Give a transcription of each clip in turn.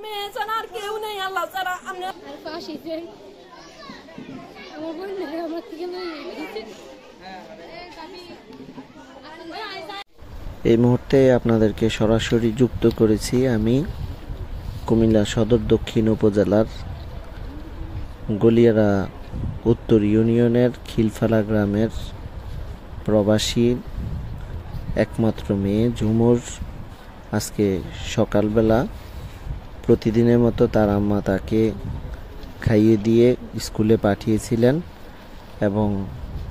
মেয়ে ছাড়া আর কেউ নেই আল্লাহ ছাড়া। আমরা এই মুহূর্তে আপনাদেরকে সরাসরি যুক্ত করেছি আমি কুমিল্লা সদর দক্ষিণ উপজেলার গলিয়ারা উত্তর ইউনিয়নের খিলফালা গ্রামের প্রবাসী একমাত্র মেয়ে ঝুমুর। আজকে সকালবেলা প্রতিদিনের মতো তার আম্মা তাকে খাইয়ে দিয়ে স্কুলে পাঠিয়েছিলেন এবং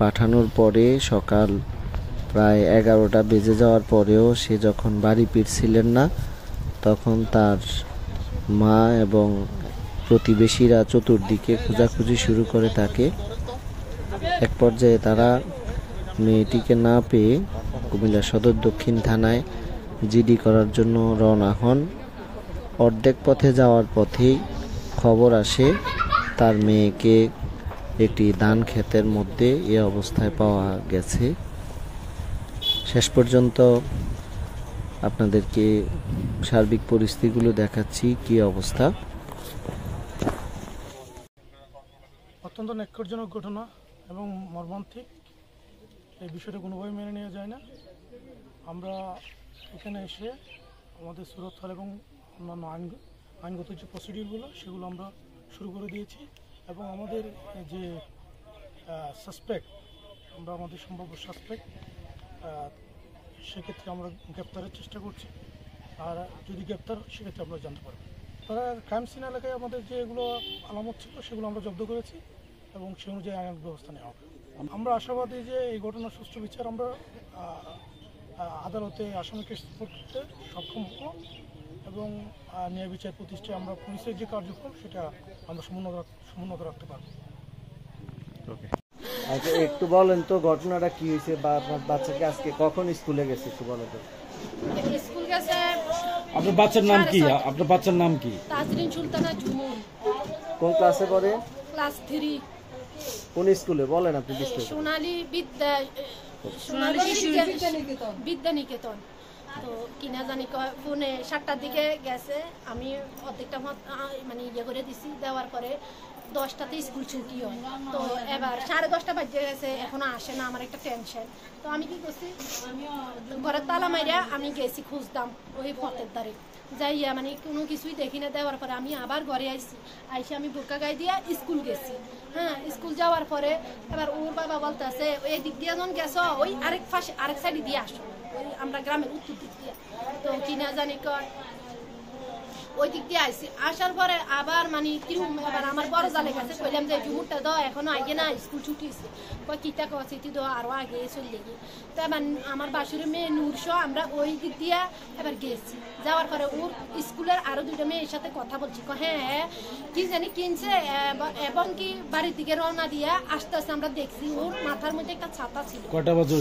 পাঠানোর পরে সকাল প্রায় 11টা বেজে যাওয়ার পরেও সে যখন বাড়ি ফিরছিলেন না, তখন তার মা এবং প্রতিবেশীরা চতুর্দিকে খোঁজাখুঁজি শুরু করে থাকে। এক পর্যায়ে তারা মেয়েটিকে না পেয়ে কুমিল্লা সদর দক্ষিণ থানায় জিডি করার জন্য রওনা হন। অর্ধেক পথে যাওয়ার পথেই খবর আসে তার মেয়েকে একটি ধান ক্ষেতের মধ্যে এ অবস্থায় পাওয়া গেছে। শেষ পর্যন্ত আপনাদেরকে সার্বিক পরিস্থিতিগুলো দেখাচ্ছি কি অবস্থা। অত্যন্ত ন্যাক্কারজনক ঘটনা এবং মর্মান্তিক। এই বিষয়টা কোনোভাবে মেনে নেওয়া যায় না। আমরা এখানে এসে আমাদের সুরক্ষা এবং অন্যান্য আইনগত যে প্রসিডিউরগুলো সেগুলো আমরা শুরু করে দিয়েছি এবং আমাদের যে সাসপেক্ট, আমরা আমাদের সম্ভাব্য সাসপেক্ট সেক্ষেত্রে আমরা গ্রেপ্তারের চেষ্টা করছি। আর যদি গ্রেপ্তার সেক্ষেত্রে আমরা জানতে পারবো। তারা ক্রাইম সিন এলাকায় আমাদের যেগুলো আলামত ছিল সেগুলো আমরা জব্দ করেছি এবং সে অনুযায়ী আইনের ব্যবস্থা নেওয়া হবে। আমরা আশাবাদী যে এই ঘটনার সুষ্ঠু বিচার আমরা আদালতে আসামিকে করতে সক্ষম হব এবং ন্যায় বিচার প্রতিষ্ঠায় আমরা পুলিশের যে কার্যক্রম সেটা আমরা সমুন্নত রাখতে পারব। আচ্ছা, একটু বলেন তো ঘটনাটা কি হয়েছে বা আপনার বাচ্চাকে আজকে কখন স্কুলে গেছে একটু বলেন তো। স্কুল গেছে। আপনার বাচ্চার নাম কি? আপনার বাচ্চার নাম কি? তাজরিন সুলতানা ঝুমুর। কোন ক্লাসে পড়ে? ক্লাস 3। কোন স্কুলে বলেন আপনি? সোনালী বিদ্যা নিকেতন। তো কিনা জানি ফোনে 7টার দিকে গেছে। আমি অর্ধেকটা মানে ইয়ে করে দিছি, দেওয়ার পরে 10টাতে স্কুল ছুটি হয়। তো এবার 10:30 বাজে গেছে, এখনো আসে না। আমার একটা টেনশন। তো আমি কি করছি, ঘরের তালা মাইরা আমি গেছি খুঁজতাম ওই পথের ধারে যাইয়া, মানে কোনো কিছুই দেখি না। দেওয়ার পরে আমি আবার ঘরে আইসি আমি বোরকা গায়ে দিয়া স্কুল গেছি। হ্যাঁ, স্কুল যাওয়ার পরে এবার ওর বাবা বলতেছে এই দিক দিয়ে যখন গেছো ওই আরেক সাইডে দিয়ে আসো, ওই আমরা গ্রামের উত্তর দিক দিয়ে। তো কিনা জানি কয় ওই দিক দিয়ে আইসি। আসার পরে আবার মানে এবার আমার বড় জালে গেছে, কইলাম যে ঝুমুরটা দাও, এখনো আগে না, স্কুল ছুটিয়েছে। কয় কিতা কছি তুই দাও, আরো আগে চলে গিয়ে। তো এবার আমার বাসুরের মেয়ে নূরসহ আমরা ওই দিক দিয়ে এবার গেছি। যাওয়ার পরে ওর স্কুলের আরো 2টা মেয়ের সাথে কথা বলছি। হ্যাঁ কি জানি কিনছে এবং কি বাড়ির দিকে রওনা দিয়ে আস্তে আস্তে আমরা দেখছি ওর মাথার মধ্যে একটা ছাতা ছিল। কয়টা বাজে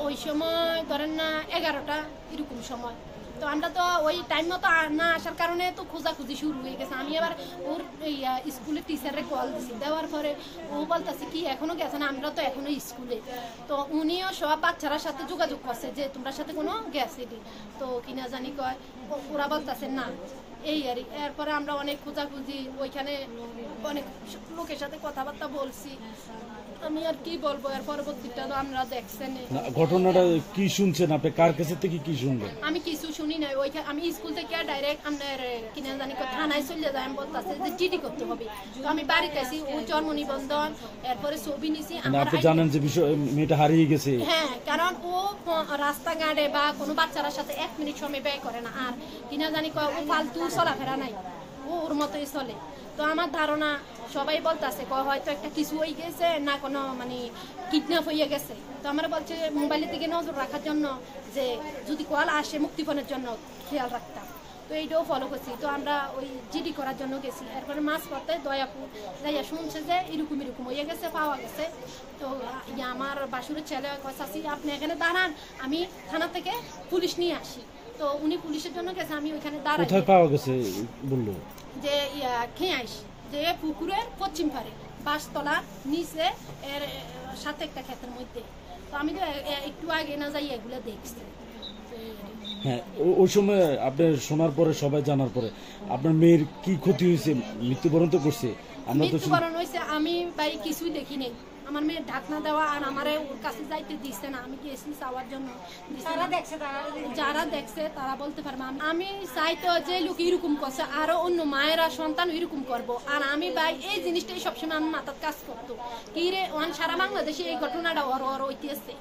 ওই সময় ধরেন না 11টা এরকম সময়। তো আমরা তো ওই টাইম মতো না আসার কারণে তো খোঁজাখুঁজি শুরু হয়ে গেছে। আমি এবার ওর স্কুলের টিচারে কল দিছি। দেওয়ার পরে ও বলতেছে কি এখনো গেছে না, আমরা তো এখনো স্কুলে। তো উনিও সব বাচ্চারার সাথে যোগাযোগ করছে যে তোমরা সাথে কোনো গেছে। তো কিনা জানি কয় ওরা বলতেছে না, এই আর এরপরে আমরা অনেক খোঁজাখুঁজি, ওইখানে অনেক লোকের সাথে কথাবার্তা বলছি। আমি আর কি বলবো, এর পরবর্তীটা তো আমরা দেখছেন। ঘটনাটা কি শুনছেন আপনি? কার কাছে থেকে কি শুনলেন? আমি কিছু শুনি নাই। ওইখানে আমি স্কুল থেকে ডাইরেক্ট আপনার কিনা জানি থানায় চলে যাই। আমি বলতেছে যে জিডি করতে হবে। তো আমি বাড়িতে আসি, ও জন্ম নিবন্ধন এরপরে ছবি নিছি। আপনি জানেন যে বিষয় মেয়েটা হারিয়ে গেছে? হ্যাঁ, কারণ ও রাস্তাঘাটে বা কোনো বাচ্চার সাথে 1 মিনিট সময় ব্যয় করে না। আর কিনা জানি ও ফালতু চলাফেরা নাই, ও ওর মতোই চলে। তো আমার ধারণা সবাই বলতেছে হয়তো একটা কিছু হয়ে গেছে, না কোনো মানে কিডন্যাপ হয়ে গেছে। তো আমরা বলছে মোবাইলের দিকে নজর রাখার জন্য, যে যদি কল আসে মুক্তিপণের জন্য খেয়াল রাখতাম। তো এইটাও ফলো করছি। তো আমরা ওই জিডি করার জন্য গেছি। এরপরে মাছ পড়তে দয়াপুর যাইয়া শুনছে যে এরকম হয়ে গেছে, পাওয়া গেছে। তো আমার বাসুরের ছেলে চাচি আপনি এখানে দাঁড়ান, আমি থানা থেকে পুলিশ নিয়ে আসি। তো উনি পুলিশের জন্য গেছে, আমি ওইখানে দাঁড়াই। কোথায় পাওয়া গেছে বললো? যে খেয়াইস যে পুকুরের পশ্চিম পারে বাসতলার নিচে এর সাথে একটা ক্ষেতের মধ্যে। তো আমি তো একটু আগে না যাই এগুলো দেখছি। হ্যাঁ, ওই সময় আপনি শোনার পরে, সবাই জানার পরে আপনার মেয়ের কি ক্ষতি হয়েছে? মৃত্যুবরণ তো করছে, আমরা তো মৃত্যুবরণ হয়েছে। আমি ভাই কিছুই দেখি নাই। আমার মেয়ে ঢাকনা দেওয়া আর আমারে ওর কাছে যাইতে দিচ্ছে না। আমি গেছি চাওয়ার জন্য, যারা দেখছে তারা বলতে পারবে। আমি চাই তো যে লোক এরকম করছে আরো অন্য মায়েরা সন্তান এরকম করব। আর আমি ভাই এই জিনিসটাই সবসময় আমার মাথার কাজ করতো কি রে ওয়ান সারা বাংলাদেশে এই ঘটনাটা হইতেছে।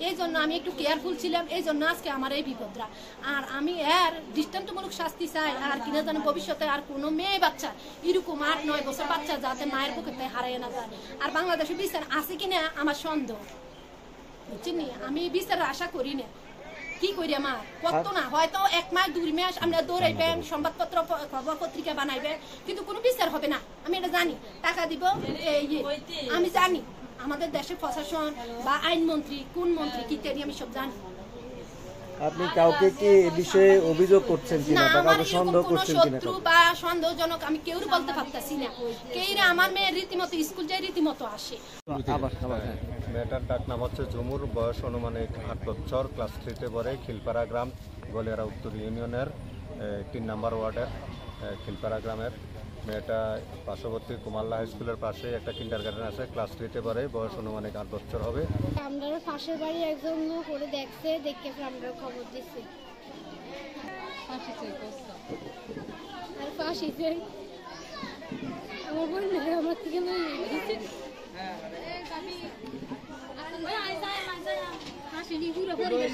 এই জন্য আমি একটু কেয়ারফুল ছিলাম, এই জন্য আজকে আমার এই বিপদরা। আর আমি এর দৃষ্টান্তমূলক শাস্তি চাই। আর কিনা জানি ভবিষ্যতে আর কোনো মেয়ে বাচ্চা এরকম 8-9 বছর বাচ্চা যাতে মায়ের পক্ষে হারিয়ে না যায়। আর বাংলাদেশে বিচার আছে কিনা আমার সন্দেহ, বুঝছেন? আমি বিচার আশা করি না। কি করি আমার কত না, হয়তো 1 মাস 2 মাস আমরা দৌড়াইবেন, সংবাদপত্র খবর পত্রিকা বানাইবে, কিন্তু কোনো বিচার হবে না। আমি এটা জানি। টাকা দিব আমি জানি। আমাদের দেশের প্রশাসন বা আইনমন্ত্রী কোন মন্ত্রী কি করি আমি সব জানি। আপনি কাউকে কি এই বিষয়ে অভিযোগ করছেন কিনা না, বা আমার কাউকে এরকম সন্দেহ কোনো করছেন কিনা? শত্রু বা সন্দেহজনক আমি কেউ বলতে পারতাছি না। কেইরা আমার মেয়ে রীতিমতো স্কুল যায়, রীতিমতো আসে। মেয়েটার ডাক নাম হচ্ছে ঝুমুর, বয়স অনুমানিক 8 বছর, ক্লাস 3-তে পড়ে, খিলপাড়া গ্রাম, গলিয়ারা উত্তর ইউনিয়নের 3 নম্বর ওয়ার্ডের খিলপাড়া গ্রামের। মেয়েটা পার্শ্ববর্তী কুমাল্লা হাই স্কুলের পাশে একটা কিন্ডারগার্টেন আছে, ক্লাস 3-তে পড়ে, বয়স অনুমানিক 8 বছর হবে। আমরা পাশের বাড়ি একজন করে দেখছে, দেখে আমরা খবর দিচ্ছি। আর ফাঁসি চাই আমার বোন আমার থেকে পুরো পরিবেশ